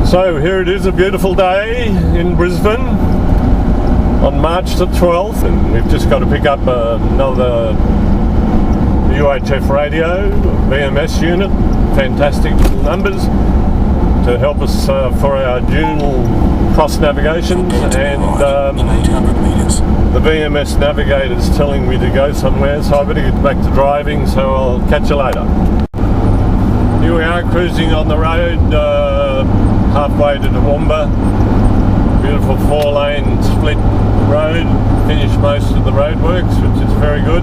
So here it is, a beautiful day in Brisbane on March the 12th, and we've just got to pick up another UHF radio, VMS unit, fantastic little numbers to help us for our dual cross navigations, and the VMS navigator's telling me to go somewhere, so I better get back to driving, so I'll catch you later. Here we are cruising on the road halfway to Toowoomba. Beautiful 4-lane split road, finished most of the roadworks, which is very good.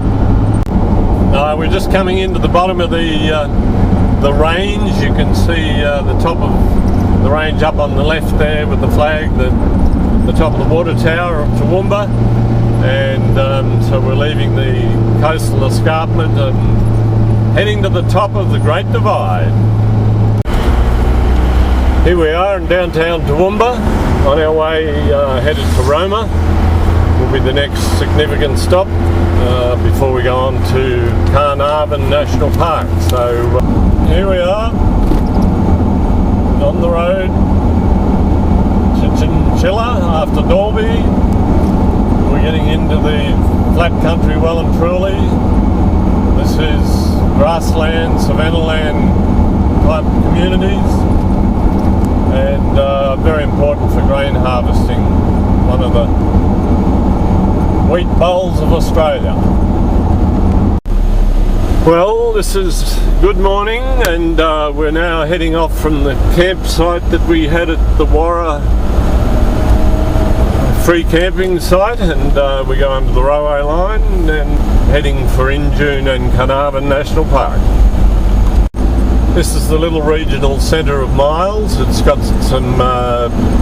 We're just coming into the bottom of the range. You can see the top of the range up on the left there with the flag, the top of the water tower of Toowoomba, and so we're leaving the coastal escarpment and heading to the top of the Great Divide. Here we are in downtown Toowoomba, on our way headed to Roma. Will be the next significant stop before we go on to Carnarvon National Park. So here we are on the road to Chinchilla after Dalby. We're getting into the flat country well and truly. This is grassland, savanna land type communities, and very important for grain harvesting, one of the wheat bowls of Australia. Well, this is good morning, and we're now heading off from the campsite that we had at the Warra free camping site, and we go under the railway line and heading for Injune and Carnarvon National Park. This is the little regional centre of Miles. It's got some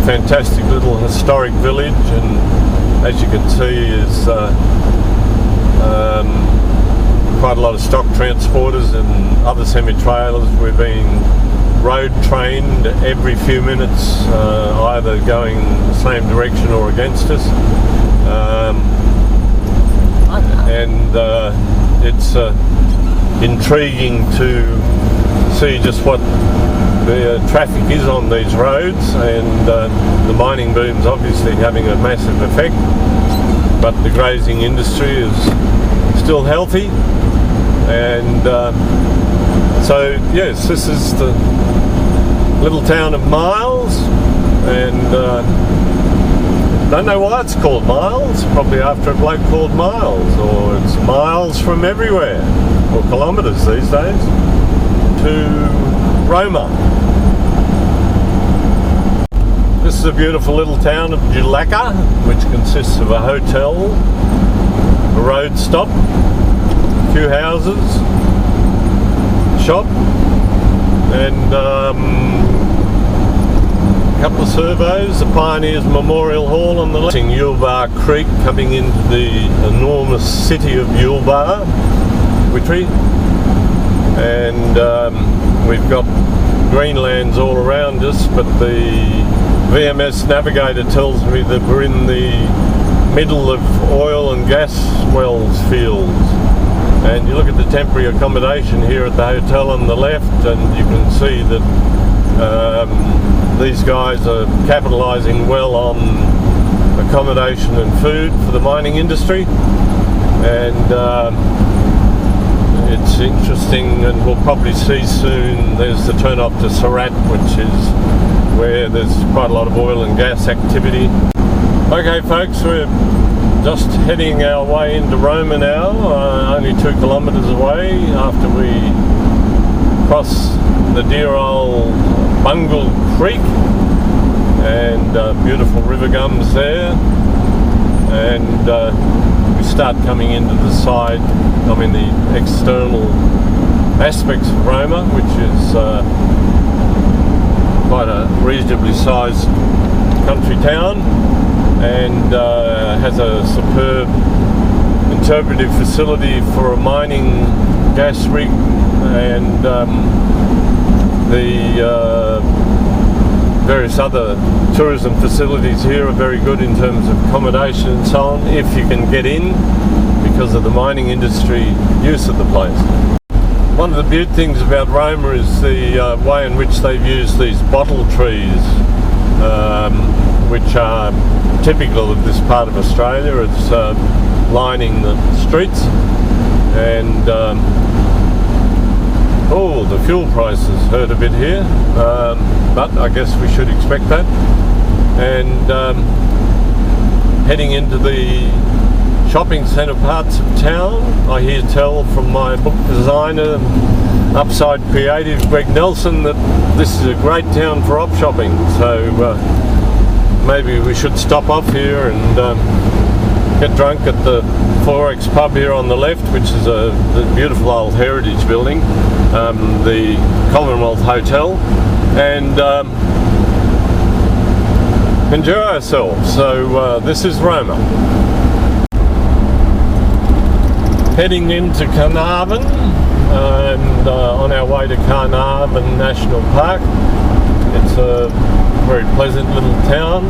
fantastic little historic village, and as you can see is quite a lot of stock transporters and other semi-trailers. We're being road trained every few minutes, either going the same direction or against us, and it's intriguing to see just what the traffic is on these roads, and the mining boom's obviously having a massive effect, but the grazing industry is still healthy, and so yes, this is the little town of Miles, and don't know why it's called Miles, probably after a bloke called Miles, or it's miles from everywhere, or kilometres these days, to Roma. This is a beautiful little town of Julaka, which consists of a hotel, a road stop, a few houses, shop, and a couple of servos, the Pioneers Memorial Hall on the left. Yulbar Creek coming into the enormous city of Yulbar, Witry, and we've got greenlands all around us, but the VMS navigator tells me that we're in the middle of oil and gas wells fields. And you look at the temporary accommodation here at the hotel on the left, and you can see that these guys are capitalising well on accommodation and food for the mining industry, and it's interesting, and we'll probably see soon. There's the turn off to Surat, which is where there's quite a lot of oil and gas activity. Okay folks, we're just heading our way into Roma now, only 2 kilometres away after we cross the dear old Bungle Creek, and beautiful river gums there, and we start coming into the side, the external aspects of Roma, which is quite a reasonably sized country town, and has a superb interpretive facility for a mining gas rig, and the various other tourism facilities here are very good in terms of accommodation and so on, if you can get in, because of the mining industry use of the place. One of the beautiful things about Roma is the way in which they've used these bottle trees which are typical of this part of Australia. It's lining the streets, and the fuel prices hurt a bit here, but I guess we should expect that. And heading into the shopping centre parts of town, I hear tell from my book designer, Upside Creative, Greg Nelson, that this is a great town for op shopping. So maybe we should stop off here and get drunk at the 4X pub here on the left, which is the beautiful old heritage building, the Commonwealth Hotel, and enjoy ourselves. So this is Roma. Heading into Carnarvon, and on our way to Carnarvon National Park. It's a very pleasant little town,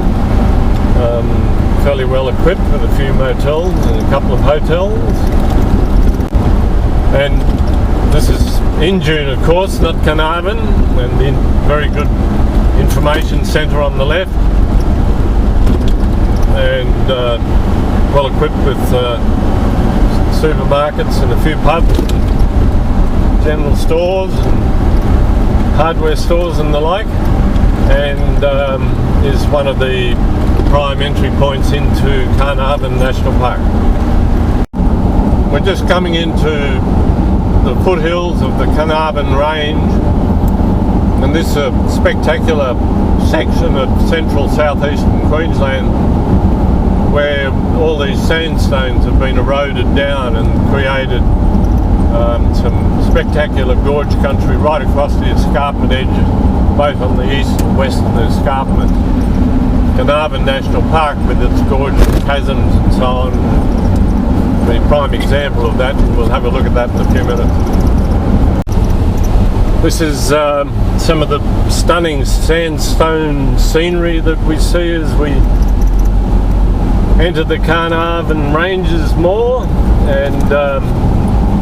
fairly well equipped with a few motels and a couple of hotels. And this is in June, of course, not Carnarvon, and the very good information centre on the left, and well equipped with supermarkets and a few pubs, general stores and hardware stores and the like, and is one of the prime entry points into Carnarvon National Park. We're just coming into the foothills of the Carnarvon Range, and this is a spectacular section of central southeastern Queensland where all these sandstones have been eroded down and created some spectacular gorge country right across the escarpment edges, both on the east and western escarpment. Carnarvon National Park, with its gorges, chasms and so on, is a prime example of that, and we'll have a look at that in a few minutes. This is some of the stunning sandstone scenery that we see as we enter the Carnarvon Ranges more, and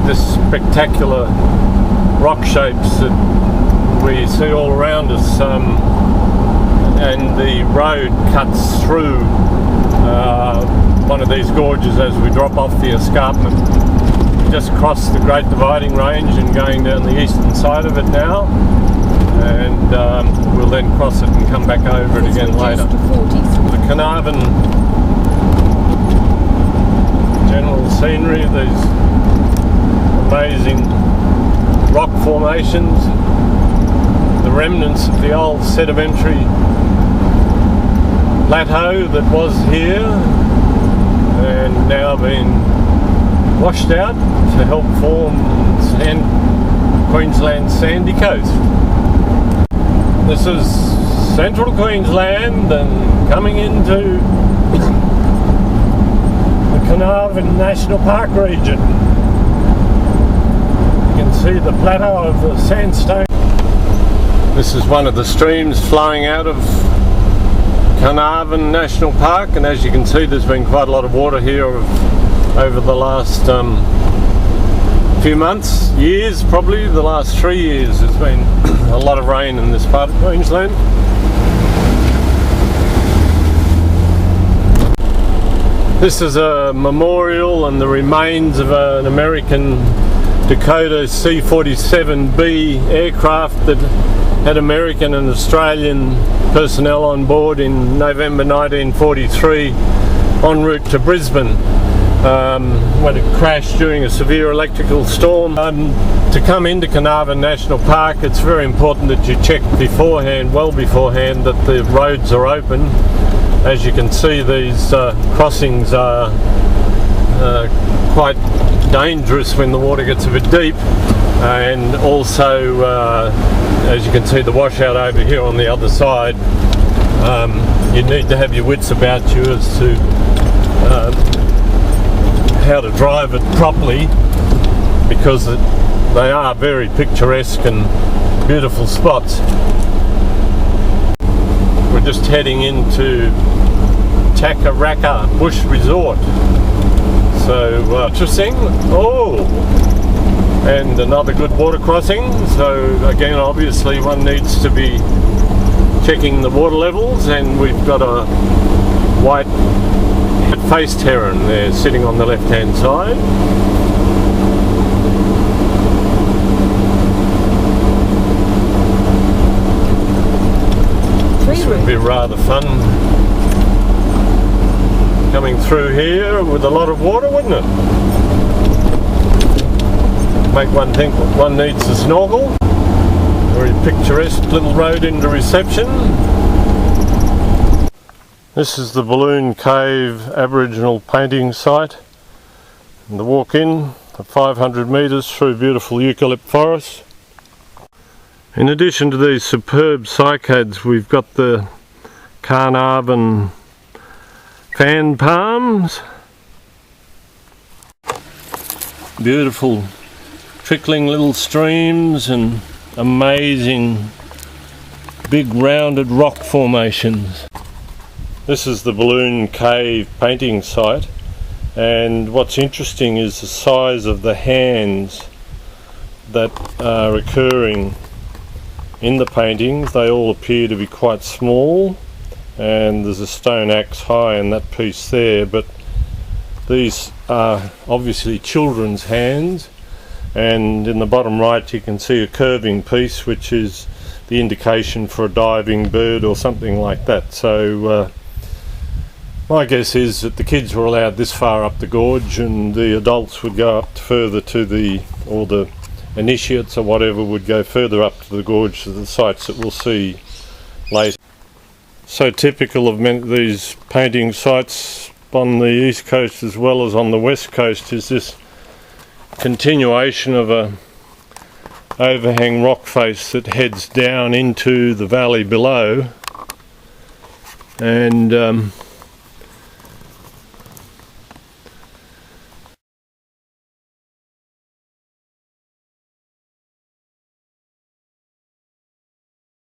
this spectacular rock shapes that we see all around us, and the road cuts through one of these gorges as we drop off the escarpment. We just crossed the Great Dividing Range and going down the eastern side of it now, and we'll then cross it and come back over it again later. The Carnarvon general scenery, these amazing rock formations, the remnants of the old sedimentary plateau that was here and now been washed out to help form Queensland's sandy coast. This is central Queensland, and coming into the Carnarvon National Park region. You can see the plateau of the sandstone. This is one of the streams flowing out of Carnarvon National Park, and as you can see, there's been quite a lot of water here over the last few months, years, probably the last 3 years. There's been a lot of rain in this part of Queensland. This is a memorial and the remains of an American Dakota C-47B aircraft that had American and Australian personnel on board in November 1943 en route to Brisbane, when it crashed during a severe electrical storm. To come into Carnarvon National Park, it's very important that you check beforehand, well beforehand, that the roads are open. As you can see, these crossings are quite dangerous when the water gets a bit deep, and also as you can see, the washout over here on the other side. You need to have your wits about you as to how to drive it properly, because they are very picturesque and beautiful spots. We're just heading into Takaraka Bush Resort. So interesting. Oh, and another good water crossing. So again, obviously one needs to be checking the water levels, and we've got a white faced heron there sitting on the left hand side. This would be rather fun coming through here with a lot of water, wouldn't it? Make one think one needs a snorkel. Very picturesque little road into reception. This is the Balloon Cave Aboriginal painting site. And the walk in, 500 metres through beautiful eucalypt forests. In addition to these superb cycads, we've got the Carnarvon fan palms. Beautiful trickling little streams and amazing big rounded rock formations. This is the Balloon Cave painting site, and what's interesting is the size of the hands that are occurring in the paintings. They all appear to be quite small, and there's a stone axe high in that piece there, but these are obviously children's hands. And in the bottom right you can see a curving piece, which is the indication for a diving bird or something like that. So my guess is that the kids were allowed this far up the gorge, and the adults would go up further to the initiates or whatever would go further up to the gorge to the sites that we'll see later. So typical of many of these painting sites on the east coast as well as on the west coast is this continuation of a overhang rock face that heads down into the valley below, and